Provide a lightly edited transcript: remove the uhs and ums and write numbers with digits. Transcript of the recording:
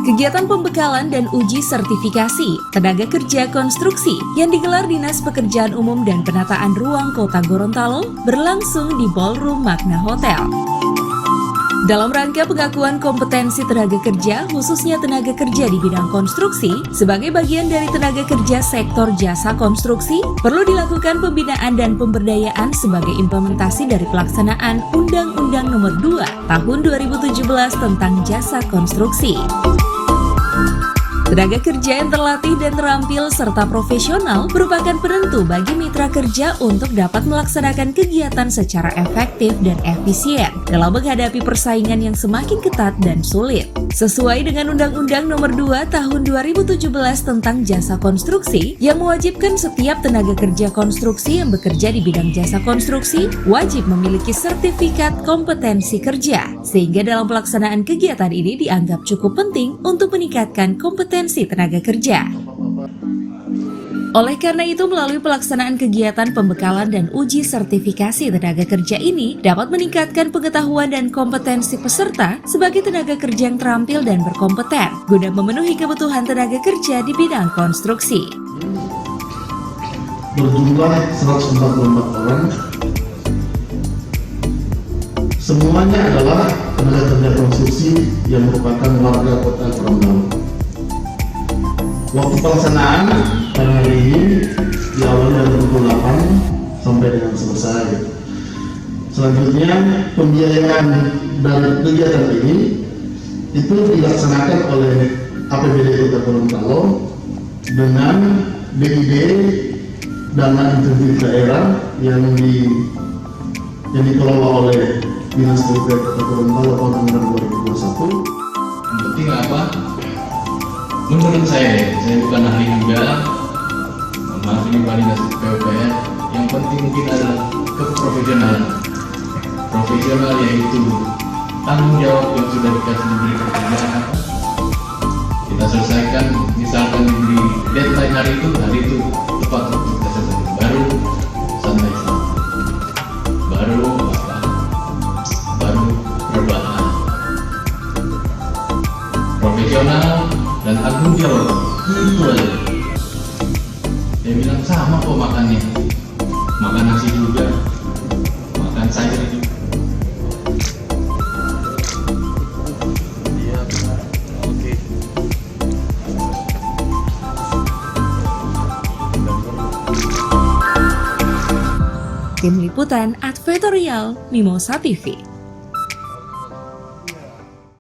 Kegiatan pembekalan dan uji sertifikasi tenaga kerja konstruksi yang digelar Dinas Pekerjaan Umum dan Penataan Ruang Kota Gorontalo berlangsung di Ballroom Magna Hotel. Dalam rangka pengakuan kompetensi tenaga kerja, khususnya tenaga kerja di bidang konstruksi, sebagai bagian dari tenaga kerja sektor jasa konstruksi, perlu dilakukan pembinaan dan pemberdayaan sebagai implementasi dari pelaksanaan Undang-Undang Nomor 2 Tahun 2017 tentang Jasa Konstruksi. Tenaga kerja yang terlatih dan terampil serta profesional merupakan penentu bagi mitra kerja untuk dapat melaksanakan kegiatan secara efektif dan efisien dalam menghadapi persaingan yang semakin ketat dan sulit. Sesuai dengan Undang-Undang Nomor 2 Tahun 2017 tentang Jasa Konstruksi yang mewajibkan setiap tenaga kerja konstruksi yang bekerja di bidang jasa konstruksi wajib memiliki sertifikat kompetensi kerja, sehingga dalam pelaksanaan kegiatan ini dianggap cukup penting untuk meningkatkan kompetensi tenaga kerja. Oleh karena itu, melalui pelaksanaan kegiatan pembekalan dan uji sertifikasi tenaga kerja ini dapat meningkatkan pengetahuan dan kompetensi peserta sebagai tenaga kerja yang terampil dan berkompeten guna memenuhi kebutuhan tenaga kerja di bidang konstruksi. Berjumlah 144 orang, semuanya adalah tenaga kerja konstruksi yang merupakan warga Kota Gorontalo. Waktu pelaksanaan pada hari ini diawali dari pukul 8 sampai dengan selesai. Selanjutnya pembiayaan dari kegiatan ini itu dilaksanakan oleh APBD Kota Gorontalo dengan BID dana insentif daerah yang dikelola oleh Dinas Pekerjaan Kota Gorontalo tahun anggaran 2021. Yang penting apa? Menurut saya bukan ahli juga, maaf ini validasi PUPR. Yang penting mungkin adalah keprofesionalan. Profesional yaitu tanggung jawab yang sudah diberi pekerjaan apa kita selesaikan. Misalkan diberi deadline hari itu tepat waktu kita selesai. Baru santai, baru rebahan. Profesional dan tanggung jawab itu aja. Dia bilang sama kok makannya, makan nasi juga, makan sayur juga. Iya benar, oke. Tim Liputan Advertorial Mimosa TV.